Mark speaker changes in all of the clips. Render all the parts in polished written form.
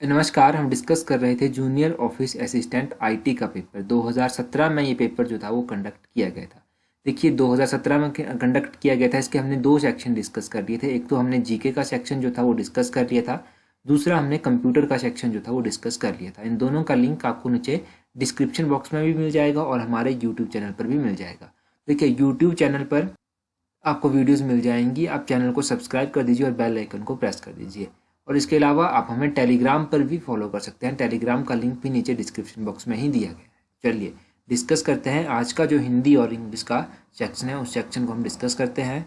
Speaker 1: नमस्कार। हम डिस्कस कर रहे थे जूनियर ऑफिस असिस्टेंट आईटी का पेपर 2017 में। ये पेपर जो था वो कंडक्ट किया गया था। देखिए 2017 में कंडक्ट किया गया था। इसके हमने दो सेक्शन डिस्कस कर लिए थे। एक तो हमने जीके का सेक्शन जो था वो डिस्कस कर लिया था, दूसरा हमने कंप्यूटर का सेक्शन जो था वो डिस्कस कर लिया था। इन दोनों का लिंक आपको नीचे डिस्क्रिप्शन बॉक्स में भी मिल जाएगा और हमारे यूट्यूब चैनल पर भी मिल जाएगा। देखिए यूट्यूब चैनल पर आपको वीडियोस मिल जाएंगी। आप चैनल को सब्सक्राइब कर दीजिए और बेल आइकन को प्रेस कर दीजिए। और इसके अलावा आप हमें टेलीग्राम पर भी फॉलो कर सकते हैं। टेलीग्राम का लिंक भी नीचे डिस्क्रिप्शन बॉक्स में ही दिया गया है। चलिए डिस्कस करते हैं आज का जो हिंदी और इंग्लिश का सेक्शन है, उस सेक्शन को हम डिस्कस करते हैं।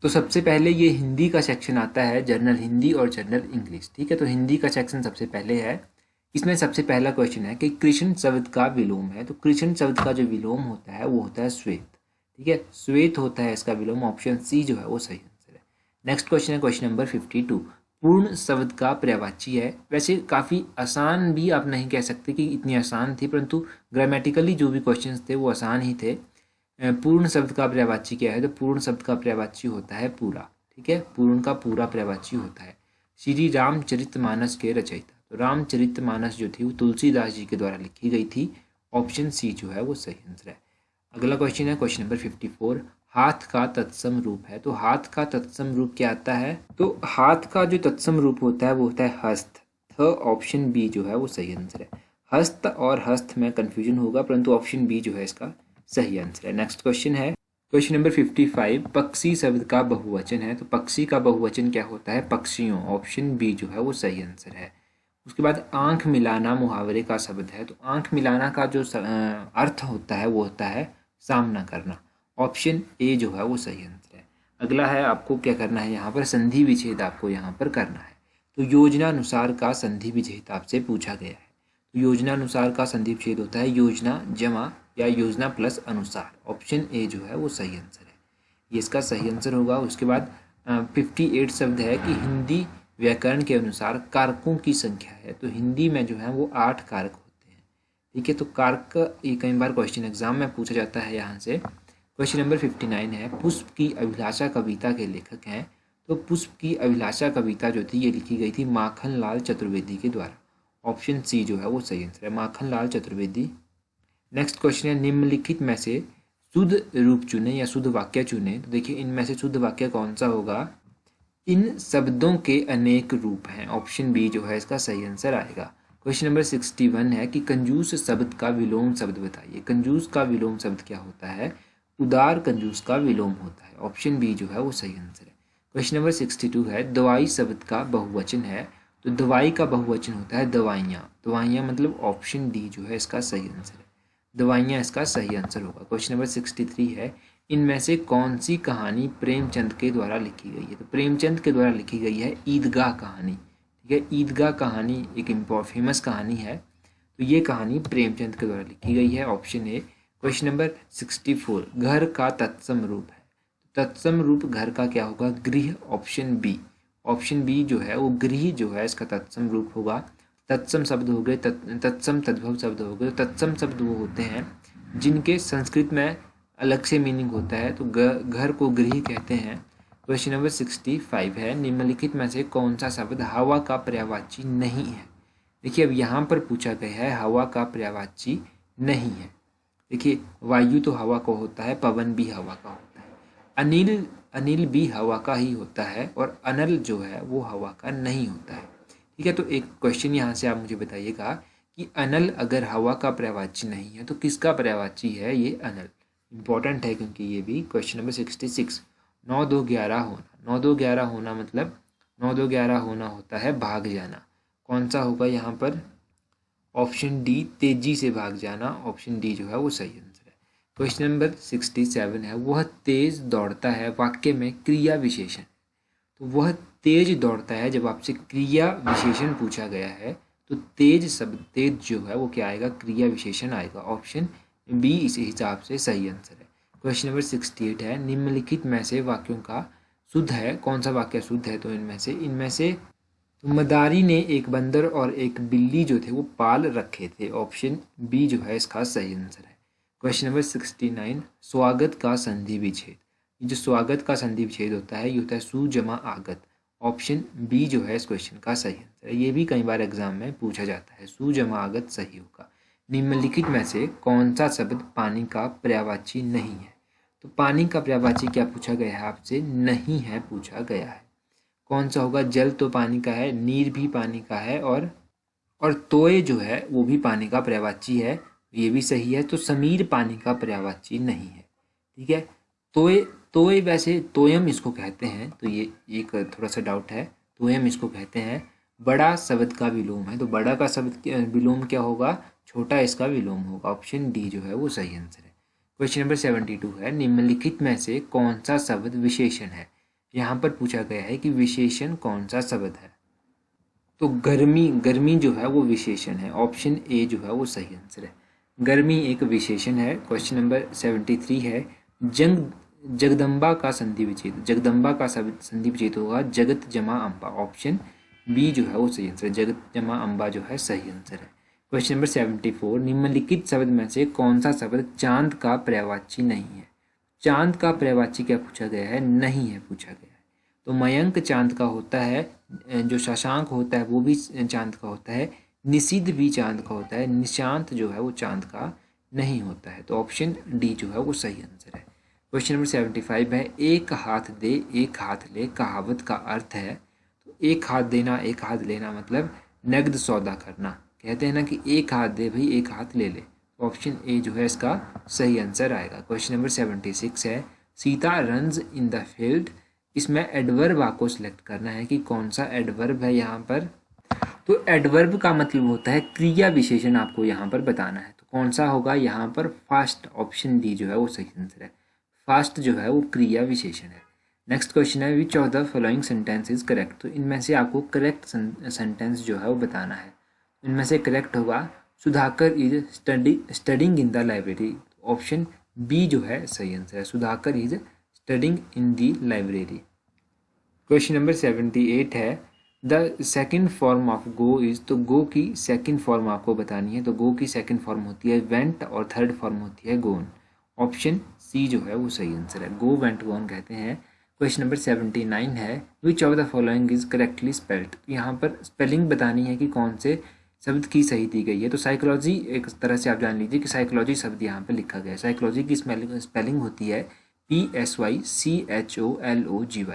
Speaker 1: तो सबसे पहले ये हिंदी का सेक्शन आता है, जनरल हिंदी और जनरल इंग्लिश। ठीक है, तो हिंदी का सेक्शन सबसे पहले है। इसमें सबसे पहला क्वेश्चन है कि कृष्ण शब्द का विलोम है। तो कृष्ण शब्द का जो विलोम होता है वो होता है श्वेत। ठीक है, श्वेत होता है इसका विलोम। ऑप्शन सी जो है वो सही आंसर है। नेक्स्ट क्वेश्चन है क्वेश्चन नंबर 52। पूर्ण शब्द का पर्यायवाची है। वैसे काफ़ी आसान भी आप नहीं कह सकते कि इतनी आसान थी, परंतु ग्रामेटिकली जो भी क्वेश्चंस थे वो आसान ही थे। पूर्ण शब्द का पर्यायवाची क्या है? तो पूर्ण शब्द का पर्यायवाची होता है पूरा। ठीक है, पूर्ण का पूरा पर्यायवाची होता है। श्री रामचरितमानस के रचयिता, तो रामचरितमानस जो थी वो तुलसीदास जी के द्वारा लिखी गई थी। ऑप्शन सी जो है वो सही आंसर है। अगला क्वेश्चन है क्वेश्चन नंबर 54। हाथ का तत्सम रूप है। तो हाथ का तत्सम रूप क्या आता है? तो हाथ का जो तत्सम रूप होता है वो होता है हस्त। ऑप्शन बी जो है वो सही आंसर है। हस्त और हस्त में कंफ्यूजन होगा, परंतु ऑप्शन बी जो है इसका सही आंसर है। नेक्स्ट क्वेश्चन है क्वेश्चन नंबर 55। पक्षी शब्द का बहुवचन है। तो पक्षी का बहुवचन क्या होता है? पक्षियों। ऑप्शन बी जो है वो सही आंसर है। उसके बाद आंख मिलाना मुहावरे का शब्द है। तो आंख मिलाना का जो अर्थ होता है वो होता है सामना करना। ऑप्शन ए जो है वो सही आंसर है। अगला है आपको क्या करना है, यहाँ पर संधि विच्छेद आपको यहाँ पर करना है। तो योजना अनुसार का संधि विच्छेद आपसे पूछा गया है। तो योजना अनुसार का संधि विच्छेद होता है योजना जमा या योजना प्लस अनुसार। ऑप्शन ए जो है वो सही आंसर है। ये इसका सही आंसर होगा। उसके बाद 58 शब्द है कि हिंदी व्याकरण के अनुसार कारकों की संख्या है। तो हिंदी में जो है वो 8 कारक होते हैं। ठीक है, तो कारक ये कई बार क्वेश्चन एग्जाम में पूछा जाता है यहाँ से। क्वेश्चन नंबर 59 है पुष्प की अभिलाषा कविता के लेखक हैं। तो पुष्प की अभिलाषा कविता जो थी ये लिखी गई थी माखन लाल चतुर्वेदी के द्वारा। ऑप्शन सी जो है वो सही आंसर है, माखन लाल चतुर्वेदी। नेक्स्ट क्वेश्चन है निम्नलिखित में से शुद्ध रूप चुने या शुद्ध वाक्य चुने। तो देखिए इनमें से शुद्ध वाक्य कौन सा होगा? इन शब्दों के अनेक रूप हैं। ऑप्शन बी जो है इसका सही आंसर आएगा। क्वेश्चन नंबर 61 है कि कंजूस शब्द का विलोम शब्द बताइए। कंजूस का विलोम शब्द क्या होता है? उदार कंजूस का विलोम होता है। ऑप्शन बी जो है वो सही आंसर है। क्वेश्चन नंबर 62 है दवाई शब्द का बहुवचन है। तो दवाई का बहुवचन होता है दवाइयाँ। दवाइयाँ मतलब ऑप्शन डी जो है इसका सही आंसर है। दवाइयाँ इसका सही आंसर होगा। क्वेश्चन नंबर 63 है इनमें से कौन सी कहानी प्रेमचंद के द्वारा लिखी गई है? तो प्रेमचंद के द्वारा लिखी गई है ईदगाह कहानी। ठीक है, ईदगाह कहानी एक फेमस कहानी है। तो ये कहानी प्रेमचंद के द्वारा लिखी गई है। Option A. क्वेश्चन नंबर 64 घर का तत्सम रूप है। तत्सम रूप घर का क्या होगा? गृह। Option B. ऑप्शन बी जो है वो गृह जो है इसका तत्सम रूप होगा। तत्सम शब्द हो गए, तत्सम तद्भव शब्द हो गए। तत्सम शब्द वो होते हैं जिनके संस्कृत में अलग से मीनिंग होता है। तो घर को गृह कहते हैं। क्वेश्चन नंबर 65 है निम्नलिखित में से कौन सा शब्द हवा का पर्यायवाची नहीं है? देखिए अब यहाँ पर पूछा गया है हवा का पर्यायवाची नहीं है। देखिए वायु तो हवा को होता है, पवन भी हवा का होता है, अनिल अनिल भी हवा का ही होता है और अनल जो है वो हवा का नहीं होता है। ठीक है, तो एक क्वेश्चन यहाँ से आप मुझे बताइएगा कि अनल अगर हवा का पर्यायवाची नहीं है तो किसका पर्यायवाची है? ये अनल। इंपॉर्टेंट है क्योंकि ये भी। क्वेश्चन नंबर 66 9 2 11 होना। 9 2 11 होना मतलब 9 2 11 होना होता है भाग जाना। कौन सा होगा यहाँ पर? ऑप्शन डी तेजी से भाग जाना। ऑप्शन डी जो है वो सही आंसर है। क्वेश्चन नंबर 67 है वह तेज दौड़ता है वाक्य में क्रिया विशेषण। तो वह तेज दौड़ता है, जब आपसे क्रिया विशेषण पूछा गया है तो तेज शब्द तेज जो है वो क्या आएगा? क्रिया विशेषण आएगा। ऑप्शन बी इस हिसाब से सही आंसर है। क्वेश्चन नंबर 68 है निम्नलिखित में से वाक्यों का शुद्ध है। कौन सा वाक्य शुद्ध है? तो इनमें से तो मदारी ने एक बंदर और एक बिल्ली जो थे वो पाल रखे थे। ऑप्शन बी जो है इसका सही आंसर है। क्वेश्चन नंबर 69 स्वागत का संधि विच्छेद। ये जो स्वागत का संधि विच्छेद होता है ये होता है सु जमा आगत। ऑप्शन बी जो है इस क्वेश्चन का सही आंसर है। ये भी कई बार एग्जाम में पूछा जाता है। सुजमागत सही होगा। निम्नलिखित में से कौन सा शब्द पानी का पर्यायवाची नहीं है? तो पानी का पर्यायवाची क्या पूछा गया है आपसे? नहीं है पूछा गया है। कौन सा होगा? जल तो पानी का है, नीर भी पानी का है, और तोय जो है वो भी पानी का पर्यायवाची है, ये भी सही है। तो समीर पानी का पर्यायवाची नहीं है। ठीक है। तोय तोय वैसे तोयम इसको कहते हैं, तो ये एक थोड़ा सा डाउट है। तोयम इसको कहते हैं। बड़ा शब्द का विलोम है, तो बड़ा का शब्द विलोम क्या होगा? छोटा इसका विलोम होगा। ऑप्शन डी जो है वो सही आंसर है। क्वेश्चन नंबर 72 है, निम्नलिखित में से कौन सा शब्द विशेषण है? यहाँ पर पूछा गया है कि विशेषण कौन सा शब्द है? तो गर्मी, गर्मी जो है वो विशेषण है। ऑप्शन ए जो है वो सही आंसर है। गर्मी एक विशेषण है। क्वेश्चन नंबर 73 है, जगदम्बा का संधि विच्छेद। जगदम्बा का संधि विच्छेद होगा जगत जमा अम्बा। ऑप्शन बी जो है वो सही आंसर है। जगत जमा अम्बा जो है सही आंसर है। क्वेश्चन नंबर 74, निम्नलिखित शब्द में से कौन सा शब्द चांद का पर्यायवाची नहीं है? चांद का पर्यायवाची क्या पूछा गया है? नहीं है पूछा गया है। तो मयंक चांद का होता है, जो शशांक होता है वो भी चांद का होता है, निषिद्ध भी चांद का होता है, निशांत जो है वो चांद का नहीं होता है। तो ऑप्शन डी जो है वो सही आंसर है। क्वेश्चन नंबर 75 है, एक हाथ दे एक हाथ ले कहावत का अर्थ है? तो एक हाथ देना एक हाथ लेना मतलब नगद सौदा करना। कहते हैं ना कि एक हाथ दे भाई एक हाथ ले ले। ऑप्शन ए जो है इसका सही आंसर आएगा। क्वेश्चन नंबर 76 है, Sita runs in the field. इसमें एडवर्ब आपको सिलेक्ट करना है कि कौन सा एडवर्ब है यहाँ पर। तो एडवर्ब का मतलब होता है क्रिया विशेषण, आपको यहाँ पर बताना है। तो कौन सा होगा यहाँ पर? फास्ट। ऑप्शन डी जो है वो सही आंसर है। फास्ट जो है वो क्रिया विशेषण है। नेक्स्ट क्वेश्चन है, which of the following sentence is correct. तो इनमें से आपको करेक्ट सेंटेंस जो है वो बताना है। इनमें से करेक्ट होगा Sudhakar is studying in the library. Option B जो है सही आंसर है। Sudhakar is studying in the library. Question number 78 है, the second form of go is. तो गो की सेकेंड फॉर्म आपको बतानी है। तो गो की सेकेंड फॉर्म होती है वेंट और थर्ड फॉर्म होती है गोन। ऑप्शन सी जो है वो सही आंसर है। गो वेंट गोन कहते हैं। क्वेश्चन नंबर 79 है, which of the following is correctly spelled. यहाँ पर स्पेलिंग बतानी है कि कौन से शब्द की सही दी गई है। तो साइकोलॉजी एक तरह से आप जान लीजिए कि साइकोलॉजी शब्द यहाँ पर लिखा गया है। साइकोलॉजी की स्पेलिंग होती है PSYCHOLOGY।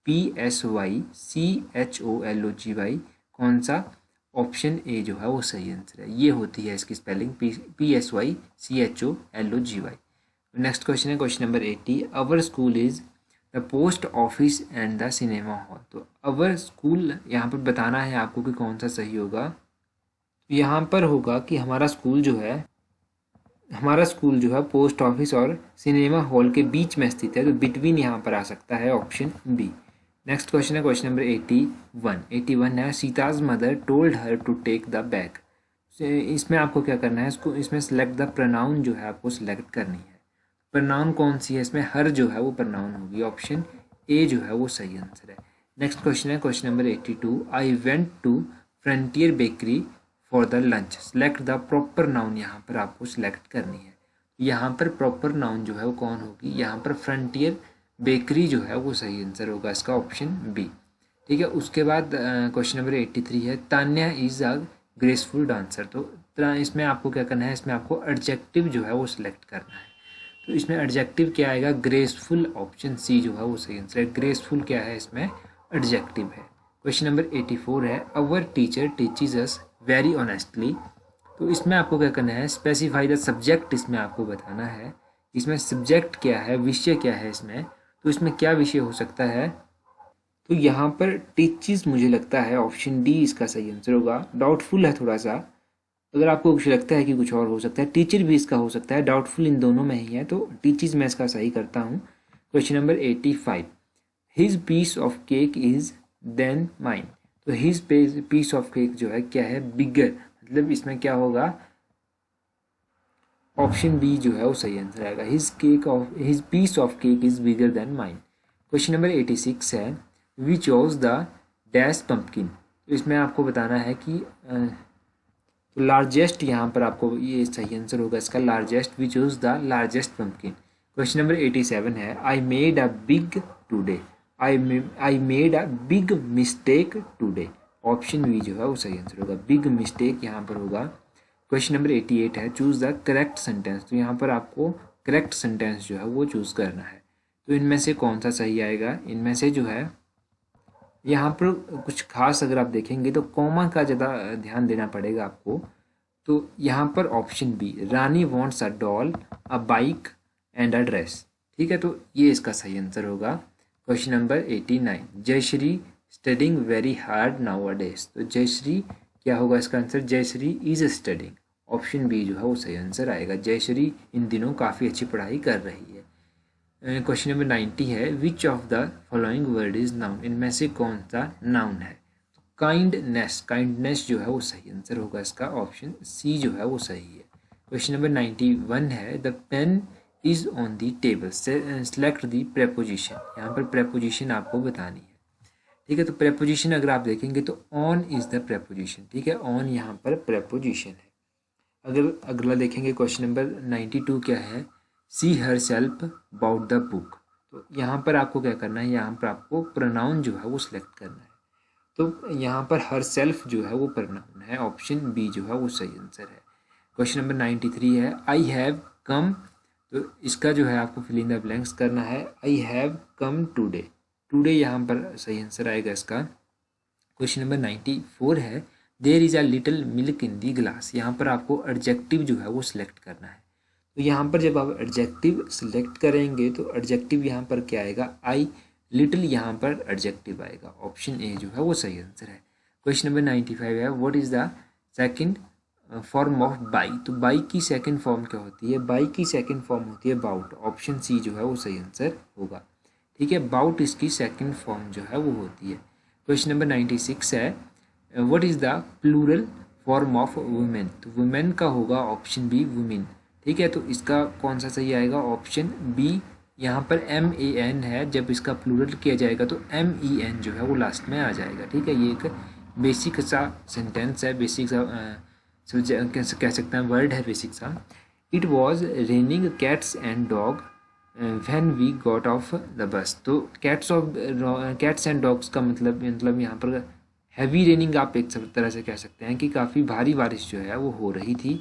Speaker 1: PSYCHOLOGY। कौन सा? ऑप्शन ए जो है वो सही आंसर है। ये होती है इसकी स्पेलिंग PSYCHOLOGY। नेक्स्ट क्वेश्चन है question number 80, our school is the post office and the cinema hall. तो अवर स्कूल यहाँ पर बताना है आपको कि कौन सा सही होगा। यहाँ पर होगा कि हमारा स्कूल जो है पोस्ट ऑफिस और सिनेमा हॉल के बीच में स्थित है। तो बिटवीन यहाँ पर आ सकता है ऑप्शन बी। नेक्स्ट क्वेश्चन है क्वेश्चन नंबर 81 है, Sita's mother told her to take the bag. इसमें आपको क्या करना है? इसमें सेलेक्ट द प्रोनाउन जो है आपको सिलेक्ट करनी है। प्रोनाउन कौन सी है इसमें? हर जो है वो प्रोनाउन होगी। ऑप्शन ए जो है वो सही आंसर है। नेक्स्ट क्वेश्चन है question number 82, I went to frontier bakery for the lunch. Select the proper noun यहाँ पर आपको सिलेक्ट करनी है। यहाँ पर प्रॉपर नाउन जो है वो कौन होगी? यहाँ पर फ्रंटियर बेकरी जो है वो सही आंसर होगा इसका, ऑप्शन बी। ठीक है। उसके बाद क्वेश्चन नंबर 83 है, Tanya is a graceful dancer. तो इसमें आपको क्या करना है? इसमें आपको एडजेक्टिव जो है वो सिलेक्ट करना है। तो इसमें एडजेक्टिव क्या आएगा? ग्रेसफुल। ऑप्शन सी जो है वो सही आंसर है। ग्रेसफुल क्या है इसमें? एडजेक्टिव है। क्वेश्चन नंबर 84 है, our teacher teaches us very honestly. तो इसमें आपको क्या करना है? स्पेसिफाई द सब्जेक्ट इसमें आपको बताना है। इसमें सब्जेक्ट क्या है, विषय क्या है इसमें। तो इसमें क्या विषय हो सकता है? तो यहाँ पर टीचेज मुझे लगता है ऑप्शन डी इसका सही आंसर होगा। डाउटफुल है थोड़ा सा, अगर आपको कुछ लगता है कि कुछ और हो सकता है। टीचर भी इसका हो सकता है, डाउटफुल इन दोनों में ही है। तो टीचर्स मैं इसका सही करता हूँ। Question number 85, his piece of cake is than mine. तो हिज पीस ऑफ केक जो है क्या है? बिगर। मतलब इसमें क्या होगा? ऑप्शन बी जो है वो सही आंसर आएगा। His piece of cake is bigger than mine. Question number 86 है, we chose the dash pumpkin. तो इसमें आपको बताना है कि तो लार्जेस्ट यहाँ पर आपको ये सही आंसर होगा इसका, largest. We choose the largest pumpkin. Question number 87 है, I made a big today. I made a big mistake today. Option B जो है वो सही आंसर होगा, बिग मिस्टेक यहाँ पर होगा। क्वेश्चन नंबर 88 है चूज द करेक्ट सेंटेंस। तो यहाँ पर आपको करेक्ट सेंटेंस जो है वो चूज करना है। तो इनमें से कौन सा सही आएगा, इनमें से जो है यहाँ पर कुछ खास अगर आप देखेंगे तो कॉमा का ज़्यादा ध्यान देना पड़ेगा आपको। तो यहाँ पर option B, Rani wants a doll, a bike and a dress. ठीक है, तो ये इसका सही आंसर होगा। Question number 89, Jayshree studying very hard nowadays. तो जयश्री क्या होगा इसका answer, Jayshree is studying. Option B जो है वो सही आंसर आएगा, जयश्री इन दिनों काफ़ी अच्छी पढ़ाई कर रही है। क्वेश्चन नंबर 90 है which of the following word is noun. इनमें से कौन सा नाउन है। तो काइंडनेस, काइंडनेस जो है वो सही आंसर होगा इसका, ऑप्शन सी जो है वो सही है। क्वेश्चन नंबर 91 है the pen is on the table, select the preposition. यहाँ पर प्रेपोजिशन आपको बतानी है। ठीक है, तो प्रेपोजिशन अगर आप देखेंगे तो ऑन इज द प्रेपोजिशन। ठीक है, ऑन यहाँ पर प्रेपोजिशन है। अगर अगला देखेंगे क्वेश्चन नंबर 92 क्या है, see herself about the book. तो यहाँ पर आपको क्या करना है, यहाँ पर आपको प्रोनाउन जो है वो सिलेक्ट करना है। तो यहाँ पर हर सेल्फ जो है वो प्रोनाउन है, ऑप्शन बी जो है वो सही आंसर है। क्वेश्चन नंबर 93 है आई हैव कम। तो इसका जो है आपको फिल इन द ब्लैंक्स करना है, I have come today. Today यहाँ पर सही आंसर आएगा इसका। क्वेश्चन नंबर 94 है there is a little milk in the glass. यहाँ पर आपको एडजेक्टिव जो है वो सिलेक्ट करना है। तो यहाँ पर जब आप एडजेक्टिव सिलेक्ट करेंगे तो एडजेक्टिव यहाँ पर क्या आएगा, आई लिटिल यहाँ पर एडजेक्टिव आएगा, ऑप्शन ए जो है वो सही आंसर है। क्वेश्चन नंबर 95 है what is the second form of by. तो बाई की सेकंड फॉर्म क्या होती है, बाई की सेकंड फॉर्म होती है बाउट, ऑप्शन सी जो है वो सही आंसर होगा। ठीक है, बाउट इसकी सेकंड फॉर्म जो है वो होती है। क्वेश्चन नंबर 96 है what is the plural form of women. तो वुमेन का होगा ऑप्शन बी वुमेन। ठीक है, तो इसका कौन सा सही आएगा, ऑप्शन बी। यहाँ पर MAN है, जब इसका प्लूरल किया जाएगा तो MEN जो है वो लास्ट में आ जाएगा। ठीक है, ये एक बेसिक सा सेंटेंस है, बेसिक सा कह सकते हैं वर्ड है बेसिक सा। It was raining cats and dog when we got off the bus. तो कैट्स एंड डॉग्स का मतलब यहाँ पर हैवी रेनिंग आप एक तरह से कह सकते हैं कि काफ़ी भारी बारिश जो है वो हो रही थी।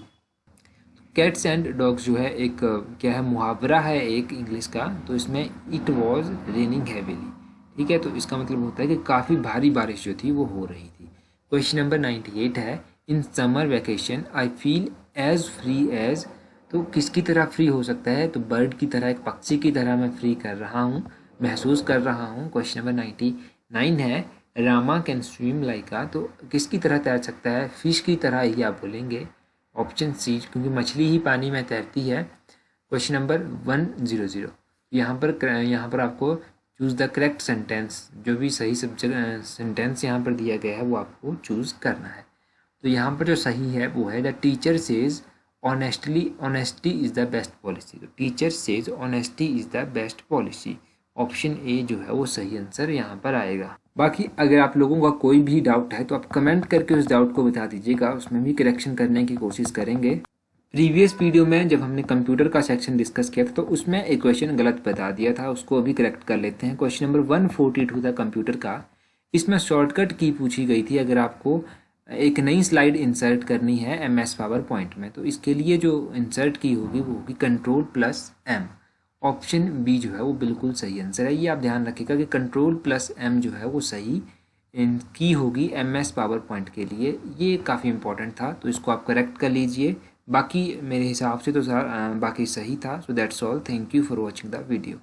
Speaker 1: कैट्स एंड डॉग्स जो है एक क्या है, मुहावरा है एक इंग्लिश का। तो इसमें इट वॉज रेनिंग हैवीली। ठीक है, तो इसका मतलब होता है कि काफ़ी भारी बारिश जो थी वो हो रही थी। क्वेश्चन नंबर 98 है in summer vacation I feel as free as. तो किसकी तरह फ्री हो सकता है, तो बर्ड की तरह, एक पक्षी की तरह मैं फ्री कर रहा हूँ, महसूस कर रहा हूँ। क्वेश्चन नंबर 99 है रामा कैन स्विम लाइक आ। तो किसकी तरह तैर सकता है, फिश की तरह ही आप बोलेंगे, ऑप्शन सी, क्योंकि मछली ही पानी में तैरती है। क्वेश्चन नंबर 100, यहाँ पर आपको चूज़ द करेक्ट सेंटेंस, जो भी सही सेंटेंस यहाँ पर दिया गया है वो आपको चूज़ करना है। तो यहाँ पर जो सही है वो है the teacher says honesty is the best policy. तो teacher says honesty is the best policy, option A जो है वो सही आंसर यहाँ पर आएगा। बाकी अगर आप लोगों का कोई भी डाउट है तो आप कमेंट करके उस डाउट को बता दीजिएगा, उसमें भी करेक्शन करने की कोशिश करेंगे। प्रीवियस वीडियो में जब हमने कंप्यूटर का सेक्शन डिस्कस किया था तो उसमें एक क्वेश्चन गलत बता दिया था, उसको अभी करेक्ट कर लेते हैं। क्वेश्चन नंबर 142 था कंप्यूटर का, इसमें शॉर्टकट की पूछी गई थी। अगर आपको एक नई स्लाइड इंसर्ट करनी है MS पावर पॉइंट में, तो इसके लिए जो इंसर्ट की होगी वो होगी Ctrl+M। ऑप्शन बी जो है वो बिल्कुल सही आंसर है। ये आप ध्यान रखिएगा कि Ctrl+M जो है वो सही की होगी MS पावर पॉइंट के लिए, ये काफ़ी इंपॉर्टेंट था, तो इसको आप करेक्ट कर लीजिए। बाकी मेरे हिसाब से तो बाकी सही था। So that's all, thank you for watching the video.